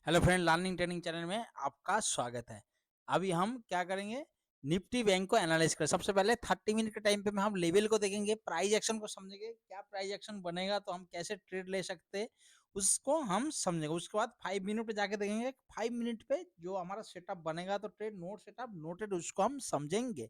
Hello friend, learning training channel में आपका स्वागत है। अभी हम क्या करेंगे, निफ्टी बैंक को एनालाइज करें। सबसे पहले 30 मिनट के टाइम पे में हम लेवल को देखेंगे, प्राइस एक्शन को समझेंगे, क्या प्राइस एक्शन बनेगा तो हम कैसे ट्रेड ले सकते हैं उसको हम समझेंगे। उसके बाद 5 मिनट पे जाके देखेंगे, 5 मिनट पे जो हमारा सेटअप बनेगा तो ट्रेड नोट सेटअप नोटेड उसको हम समझेंगे।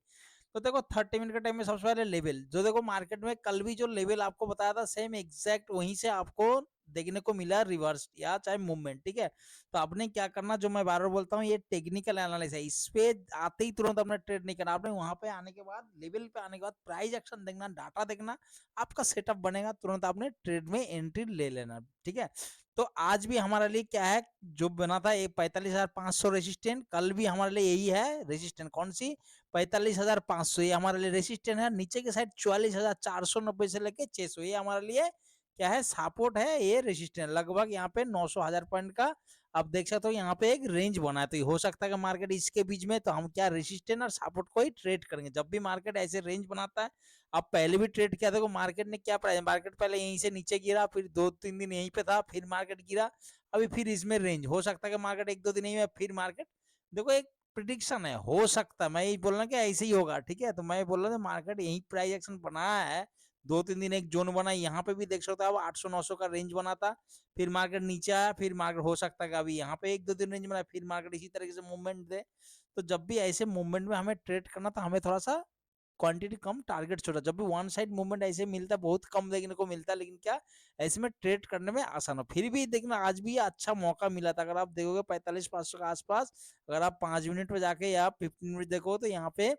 तो देखो 30 मिनट के टाइम में सबसे पहले लेवल जो देखो मार्केट में कल भी जो लेवल आपको बताया था सेम एग्जैक्ट वहीं से आपको देखने को मिला रिवर्स या चाहे मूवमेंट। ठीक है, तो आपने क्या करना, जो मैं बार बार बोलता हूँ, ये टेक्निकल एनालिसिस है, इस पे आते ही तुरंत अपने ट्रेड नहीं करना। आपने वहां पे आने के बाद, लेवल पे आने के बाद प्राइस एक्शन देखना, डाटा देखना, आपका सेटअप बनेगा, तुरंत आपने ट्रेड में एंट्री ले लेना। ठीक है, तो आज भी हमारे लिए क्या है, जो बना था ये 45,500 रेसिस्टेंट, कल भी हमारे लिए यही है रेसिस्टेंट। कौन सी? 45,500, ये हमारे लिए रेसिस्टेंट है। नीचे के साइड 44,490 से लेके 600, ये हमारे लिए क्या है, सपोर्ट है। ये रेसिस्टेंट लगभग यहाँ पे 900 पॉइंट का आप देख सकते हो, यहाँ पे एक रेंज बना है। तो हो सकता है कि मार्केट इसके बीच में, तो हम क्या रेसिस्टेंट और सपोर्ट को ही ट्रेड करेंगे। जब भी मार्केट ऐसे रेंज बनाता है, आप पहले भी ट्रेड किया देखो मार्केट ने क्या प्राइस, मार्केट पहले यहीं से नीचे गिरा, फिर 2-3 दिन यहीं पे था, फिर मार्केट गिरा, अभी फिर इसमें रेंज। हो सकता है कि मार्केट 1-2 दिन यहीं में, फिर मार्केट देखो एक प्रिडिक्शन है, हो सकता है, मैं यही बोल रहा कि ऐसे ही होगा। ठीक है, तो मैं बोल रहा हूँ मार्केट यही प्राइस एक्शन बनाया है, 2-3 दिन एक जोन बना, यहाँ पे भी देख सकते हो आप 800-900 का रेंज बना था, फिर मार्केट नीचे आया, फिर मार्केट हो सकता है कि अभी यहाँ पे 1-2 दिन रेंज बना, फिर मार्केट इसी तरीके से मूवमेंट दे। तो जब भी ऐसे मूवमेंट में हमें ट्रेड करना, तो हमें थोड़ा सा क्वांटिटी कम, टारगेट छोटा। जब भी वन साइड मूवमेंट ऐसे मिलता है, बहुत कम देखने को मिलता है, लेकिन क्या ऐसे में ट्रेड करने में आसान हो। फिर भी देखना आज भी अच्छा मौका मिला था। अगर आप देखोगे 45,500 के आसपास, अगर आप 5 मिनट में जाके या 15 मिनट देखो, तो यहाँ पे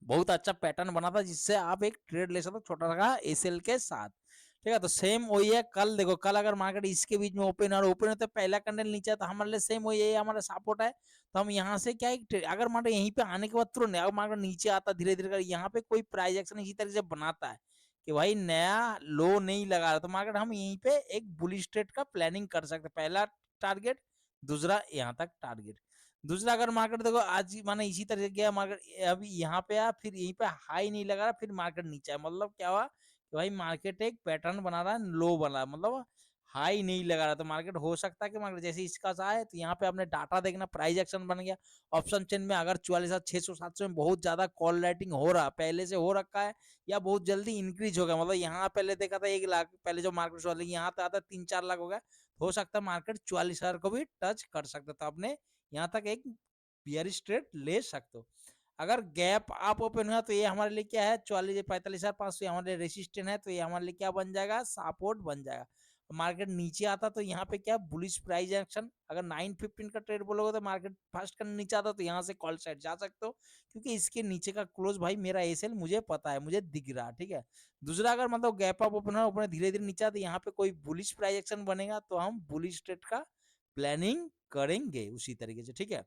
बहुत अच्छा पैटर्न बना था, जिससे आप एक ट्रेड ले सकते हो छोटा सा एसएल के साथ। ठीक है, तो सेम वही है। कल देखो, कल अगर मार्केट इसके बीच में ओपन और ओपन होता है, पहला कैंडल नीचे है, तो हमारे लिए सेम वही है, हमारा सपोर्ट है। तो हम यहाँ से क्या अगर मार्केट यहीं पे आने के बाद तुरंत, अगर मार्केट नीचे आता धीरे धीरे, यहाँ पे कोई प्राइस एक्शन इसी तरह से बनाता है कि भाई नया लो नहीं लगा रहा, तो मार्केट हम यहीं पे एक बुलिश ट्रेड का प्लानिंग कर सकते हैं। पहला टारगेट, दूसरा यहाँ तक टारगेट। दूसरा, अगर मार्केट देखो आज माने इसी तरह से गया मार्केट, अभी यहाँ पे आया, फिर यहीं पे हाई नहीं लगा रहा, फिर मार्केट नीचे है, मतलब क्या हुआ कि भाई मार्केट एक पैटर्न बना रहा है, लो बना रहा है, मतलब हाई नहीं लगा रहा। तो मार्केट हो सकता है कि मार्केट जैसे इसका सा है, तो यहाँ पे आपने डाटा देखना, प्राइस एक्शन बन गया। ऑप्शन चेन में अगर 44,600-700 में बहुत ज्यादा कॉल राइटिंग हो रहा, पहले से हो रखा है, या बहुत जल्दी इंक्रीज हो गया, मतलब यहाँ पहले देखा था 1 लाख, पहले जो मार्केट वाले यहाँ पे आता 3-4 लाख हो गया, हो सकता है मार्केट 44,000 को भी टच कर सकता था। आपने यहाँ तक एक बियरिश ट्रेड ले सकते हो। अगर गैप आप ओपन हुआ, तो ये हमारे लिए क्या है, 45,500 हमारे लिए रेसिस्टेंट है, तो ये हमारे लिए क्या बन जाएगा, सपोर्ट बन जाएगा। मार्केट नीचे आता तो यहाँ पे क्या बुलिश प्राइस एक्शन, अगर 915 का ट्रेड बोलोगे तो मार्केट फर्स्ट करने नीचे आता, तो यहाँ से कॉल साइड जा सकते हो, क्योंकि इसके नीचे का क्लोज भाई मेरा एसएल मुझे पता है, मुझे दिख रहा। ठीक है, दूसरा, अगर मतलब गैप अप ओपन हो धीरे धीरे नीचे आता, यहाँ पे कोई बुलिश प्राइस एक्शन बनेगा, तो हम बुलिश ट्रेड का प्लानिंग करेंगे उसी तरीके से। ठीक है,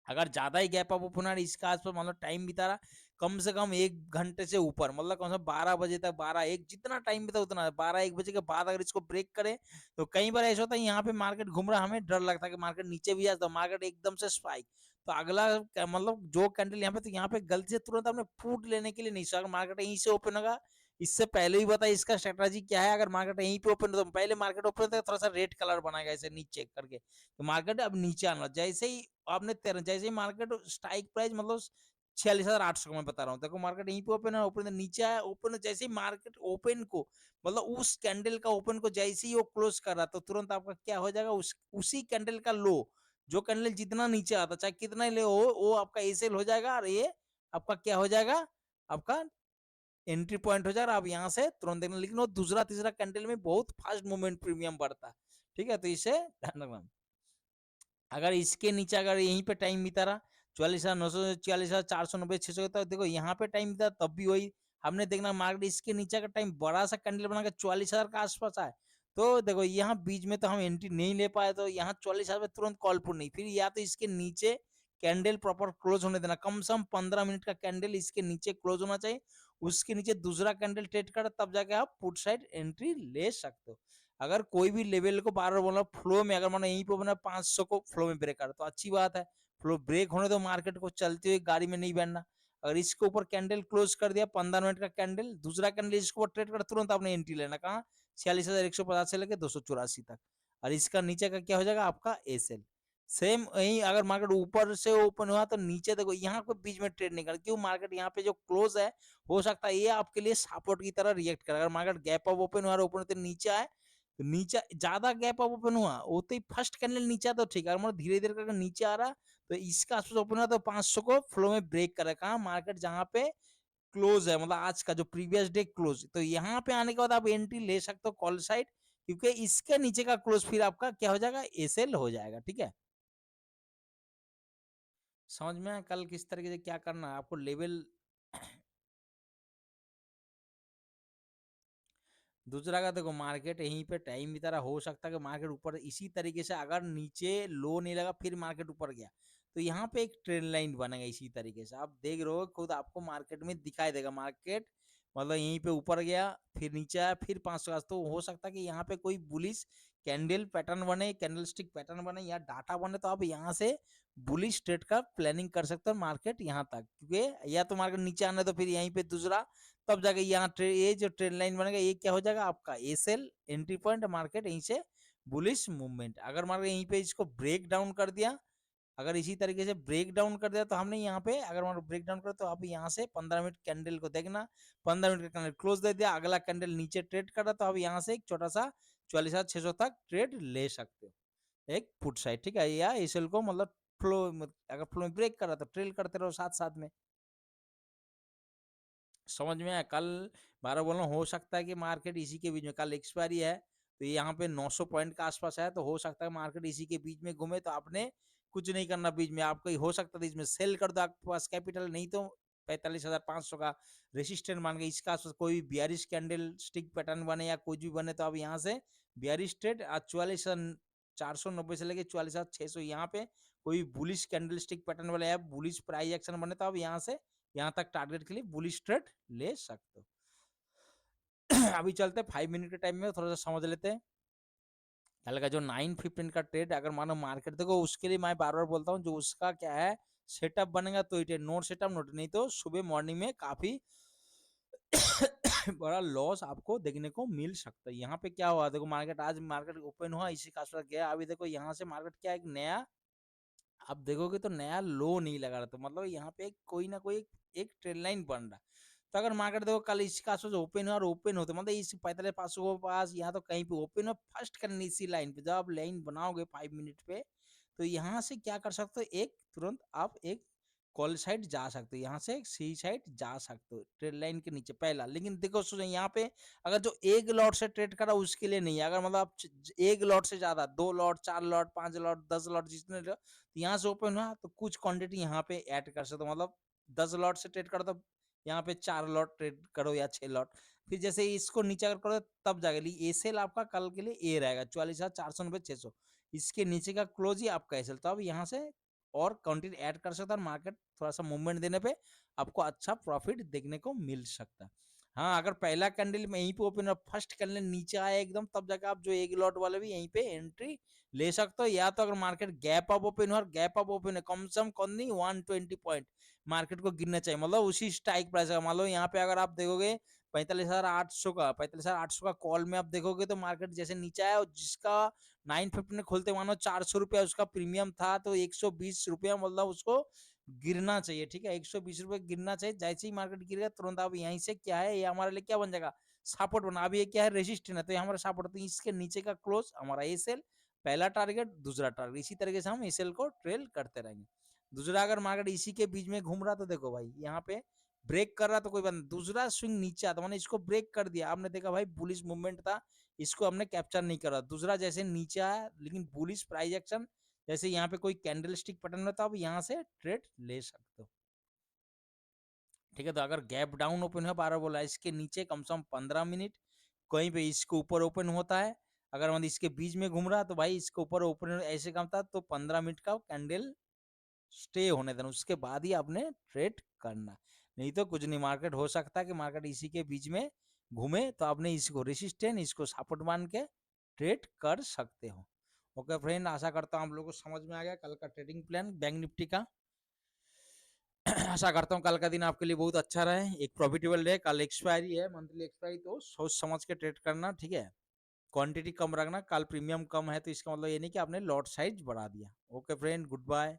अगर ज्यादा ही गैप अप ओपन है, इसका आसपास मतलब टाइम बिता रहा, कम से कम 1 घंटे से ऊपर, मतलब कम से कम 12 बजे तक, 12-1 जितना टाइम बिता उतना, 12-1 बजे के बाद अगर इसको ब्रेक करे, तो कई बार ऐसा होता है यहाँ पे मार्केट घूम रहा है, हमें डर लगता है कि मार्केट नीचे भी जाए, तो मार्केट एकदम से स्पाइक, तो अगला मतलब जो कैंडल यहाँ पे, तो यहाँ पे गलती से तुरंत आपने फूट लेने के लिए नहीं सोचा। अगर मार्केट यहीं से ओपन होगा, इससे पहले भी बताया इसका स्ट्रेटजी क्या है, अगर मार्केट यहीं पे ओपन, तो पहले मार्केट ओपन होता है थोड़ा सा रेड कलर बनाएगा ऐसे नीचे करके, तो मार्केट अब नीचे आना, जैसे ही आपने जैसे ही मार्केट स्ट्राइक प्राइस मतलब 46,800 मैं बता रहा हूँ, देखो मार्केट यहीं पे ओपन है, ओपन नीचे आया, ओपन जैसे ही मार्केट ओपन को मतलब उस कैंडल का ओपन को जैसे ही वो क्लोज कर रहा, तो तुरंत आपका क्या हो जाएगा, उसी कैंडल का लो, जो कैंडल जितना नीचे आता चाहे कितना ही ले हो, वो आपका एसेल हो जाएगा, और ये आपका क्या हो जाएगा, आपका एंट्री पॉइंट हो जाएगा। आप यहाँ से तुरंत देखना, लेकिन वो दूसरा तीसरा कैंडल में बहुत फास्ट मूवमेंट प्रीमियम बढ़ता है। ठीक है, तो इसे ध्यान रखना। अगर इसके नीचे अगर यहीं पे टाइम बीता रहा, 44,900, 44,490, 600, तो देखो यहाँ पे टाइम बीता, तब भी वही हमने देखना, मार्केट इसके नीचे का टाइम बड़ा सा कैंडल बनाकर 44,000 के आसपास आए, तो देखो यहाँ बीच में तो हम एंट्री नहीं ले पाए, तो यहाँ 44,000 में तुरंत कॉल पुट नहीं, फिर या तो इसके नीचे कैंडल प्रॉपर क्लोज होने देना, कम से कम 15 मिनट का कैंडल इसके नीचे क्लोज होना चाहिए, उसके नीचे दूसरा कैंडल ट्रेड कर, तब जाके आप पुट साइड एंट्री ले सकते हो। अगर कोई भी लेवल को बार बार बोला फ्लो में, अगर मानो यहीं पे बना 500 को फ्लो में ब्रेक कर, तो अच्छी बात है, फ्लो ब्रेक होने दो, मार्केट को चलती हुई गाड़ी में नहीं बैठना। अगर इसके ऊपर कैंडल क्लोज कर दिया 15 मिनट का कैंडल, दूसरा कैंडल इसके ऊपर ट्रेड कर, तुरंत आपने एंट्री लेना, कहाँ 46,150 से लेकर 284 तक। और इसका नीचे का क्या हो जाएगा आपका एसएल। सेम वही अगर मार्केट ऊपर से ओपन हुआ तो नीचे देखो यहाँ पे बीच में ट्रेड नहीं कर, क्यों मार्केट यहाँ पे जो क्लोज है हो सकता है ये आपके लिए सपोर्ट की तरह रिएक्ट करे। अगर मार्केट गैप अप ओपन हुआ और ओपन होते नीचे आए तो नीचे ज्यादा गैप अप ओपन हुआ होते ही फर्स्ट कैंडल नीचे तो ठीक है, अगर धीरे धीरे करके नीचे आ रहा तो इसका आसपास ओपन हुआ तो 500 को फ्लो में ब्रेक करे। कहा मार्केट जहां पे क्लोज है, मतलब आज का जो प्रीवियस डे क्लोज, तो यहाँ पे आने के बाद आप एंट्री ले सकते हो कॉल साइड, क्योंकि इसके नीचे का क्लोज फिर आपका क्या हो जाएगा एसएल हो जाएगा। ठीक है, समझ में आया कल किस तरीके से क्या करना है आपको लेवल। दूसरा का देखो मार्केट यहीं पे टाइम की तरह हो सकता है कि मार्केट ऊपर इसी तरीके से अगर नीचे लो नहीं लगा फिर मार्केट ऊपर गया तो यहाँ पे एक ट्रेंड लाइन बनेगा इसी तरीके से। आप देख रहे हो खुद आपको मार्केट में दिखाई देगा मार्केट मतलब यहीं पे ऊपर गया फिर नीचे आया फिर 500 तो हो सकता है कि यहाँ पे कोई बुलिश कैंडल पैटर्न बने, कैंडल स्टिक पैटर्न बने या डाटा बने, तो आप यहाँ से बुलिश ट्रेड का प्लानिंग कर सकते हो मार्केट यहाँ तक, क्योंकि या तो मार्केट नीचे आना तो फिर यहीं पे दूसरा तब जाके यहाँ ये जो ट्रेंड लाइन बनेगा ये क्या हो जाएगा आपका एसएल एंट्री पॉइंट। मार्केट यहीं से बुलिश मूवमेंट, अगर मार्केट यहीं पे इसको ब्रेक डाउन कर दिया, अगर इसी तरीके से ब्रेक डाउन कर दिया तो हमने यहाँ पे अगर मार्केट ब्रेक डाउन कर तो आप यहाँ से 15 मिनट कैंडल को देखना, 15 मिनट का कैंडल क्लोज दे दिया, अगला कैंडल नीचे ट्रेड कर रहा तो आप यहाँ से एक छोटा सा 44,600 तक ट्रेड ले सकते हो एक फुट साइड। ठीक है, या एसएल को मतलब फ्लो अगर फ्लो में ब्रेक कर रहा तो ट्रेल करते रहो साथ साथ में। समझ में आया कल 12 बोल रहा हूँ, हो सकता है कि मार्केट इसी के बीच में कल एक्सपायरी है तो यहाँ पे 900 पॉइंट का आसपास है तो हो सकता है मार्केट इसी के बीच में घूमे तो आपने कुछ नहीं करना बीच में, आपको हो सकता है इसमें सेल कर दो आपके पास कैपिटल नहीं तो 45,500 का रेसिस्टेंट मान के इसका आसपास कोई 42 कैंडल स्टिक पैटर्न बने या कुछ भी बने तो आप यहाँ से 42 ट्रेड 44,490 से लेके 44,600 यहाँ पे कोई बुलिश कैंडल स्टिक पैटर्न वाले या बुलिश प्राइस एक्शन बने तो आप यहाँ से यहाँ तक टारगेट के लिए बुलिश ट्रेड ले सकते हो। अभी चलते 5 मिनट के टाइम में थोड़ा सा समझ लेते हैं कल का जो 9:15 का ट्रेड। अगर मानो मार्केट देखो उसके लिए मैं बार बार बोलता हूँ जो उसका क्या है सेटअप बनेगा तो इट नोट सेटअप नोट, नहीं तो सुबह मॉर्निंग में काफी बड़ा लॉस आपको देखने को मिल सकता है। यहाँ पे क्या हुआ देखो मार्केट आज मार्केट ओपन हुआ इसी का गया, अभी देखो यहाँ से मार्केट क्या एक नया आप देखोगे तो नया लो नहीं लगा रहा, तो मतलब यहाँ पे कोई ना कोई एक ट्रेंड लाइन बन रहा। तो अगर मार्केट देखो कल इसका ओपन हुआ और ओपन होते मतलब इस 45,500 के पास यहाँ तो कहीं पे ओपन हो फर्स्ट करनी इसी लाइन पे, जब आप लाइन बनाओगे 5 मिनट पे तो यहाँ से क्या कर सकते हो एक तुरंत आप एक कॉल साइड जा सकते हो, यहाँ से सी साइड जा सकते हो ट्रेड लाइन के नीचे पहला। लेकिन देखो सोचो यहाँ पे अगर जो एक लॉट से ट्रेड करा उसके लिए नहीं है, अगर मतलब आप एक लॉट से ज्यादा 2 लॉट 4 लॉट 5 लॉट 10 लॉट जितने तो यहाँ से ओपन हुआ तो कुछ क्वांटिटी यहाँ पे ऐड कर सकते हो, मतलब 10 लॉट से ट्रेड करो तो यहाँ पे 4 लॉट ट्रेड करो या 6 लॉट, फिर जैसे इसको नीचे अगर करो तब जाके एसएल आपका कल के लिए ए रहेगा 44,490 600, इसके नीचे का क्लोज ही आपका एसएल, तो अब यहाँ से और क्वांटिटी ऐड कर सकता है, मार्केट थोड़ा सा मूवमेंट देने पे आपको अच्छा प्रॉफिट देखने को मिल सकता है। हाँ अगर पहला कैंडल में यहीं पे ओपन फर्स्ट कैंडल नीचे आया एकदम तब जाकर आप जो एक लॉट वाले भी यहीं पे एंट्री ले सकते हो, या तो अगर मार्केट गैप अप ओपन हुआ गैप अप ओपन है कम से कम नहीं 120 पॉइंट मार्केट को गिरना चाहिए, मतलब उसी स्ट्राइक प्राइस का मान लो यहाँ पे अगर आप देखोगे 45,800 का कॉल में आप देखोगे तो मार्केट जैसे नीचे आया और जिसका 9:50 में खोलते मानो 400 रुपया उसका प्रीमियम था तो 120 रुपया मतलब उसको गिरना चाहिए। ठीक है, 120 रुपये गिरना चाहिए, जैसे ही मार्केट गिरेगा तुरंत आप यहीं से क्या है ये हमारे लिए क्या बन जाएगा सपोर्ट बना, अभी ये क्या है रेजिस्टेंस है तो ये हमारा सपोर्ट, तो इसके नीचे का क्लोज हमारा एसएल पहला टारगेट दूसरा टारगेट, इसी तरीके से हम एसएल को ट्रेल करते रहेंगे। दूसरा अगर मार्केट इसी के बीच में घूम रहा तो देखो भाई यहाँ पे ब्रेक कर रहा तो कोई बात नहीं, दूसरा स्विंग नीचे आता मैंने इसको ब्रेक कर दिया, आपने देखा भाई बुलिश मूवमेंट था इसको हमने कैप्चर नहीं करा, दूसरा जैसे नीचे आया लेकिन बुलिश प्राइस एक्शन जैसे यहाँ पे कोई कैंडल स्टिक पैटर्न होता है, अब यहाँ से ट्रेड ले सकते हो। ठीक है, तो अगर गैप डाउन ओपन है 12 बोला इसके नीचे कम से कम 15 मिनट कहीं पे इसके ऊपर ओपन होता है, अगर मतलब इसके बीच में घूम रहा तो भाई इसके ऊपर ओपन ऐसे काम था तो 15 मिनट का कैंडल स्टे होने देना उसके बाद ही आपने ट्रेड करना, नहीं तो कुछ नहीं मार्केट हो सकता है कि मार्केट इसी के बीच में घूमे तो आपने इसको रेसिस्टेंट इसको सपोर्ट मान के ट्रेड कर सकते हो। ओके फ्रेंड, आशा करता हूँ आप लोगों को समझ में आ गया कल का ट्रेडिंग प्लान बैंक निफ्टी का। आशा करता हूँ कल का दिन आपके लिए बहुत अच्छा रहे, एक प्रॉफिटेबल रहे, कल एक्सपायरी है मंथली एक्सपायरी तो सोच समझ के ट्रेड करना। ठीक है, क्वांटिटी कम रखना, कल प्रीमियम कम है तो इसका मतलब ये नहीं कि आपने लॉट साइज बढ़ा दिया। Okay friend, good bye.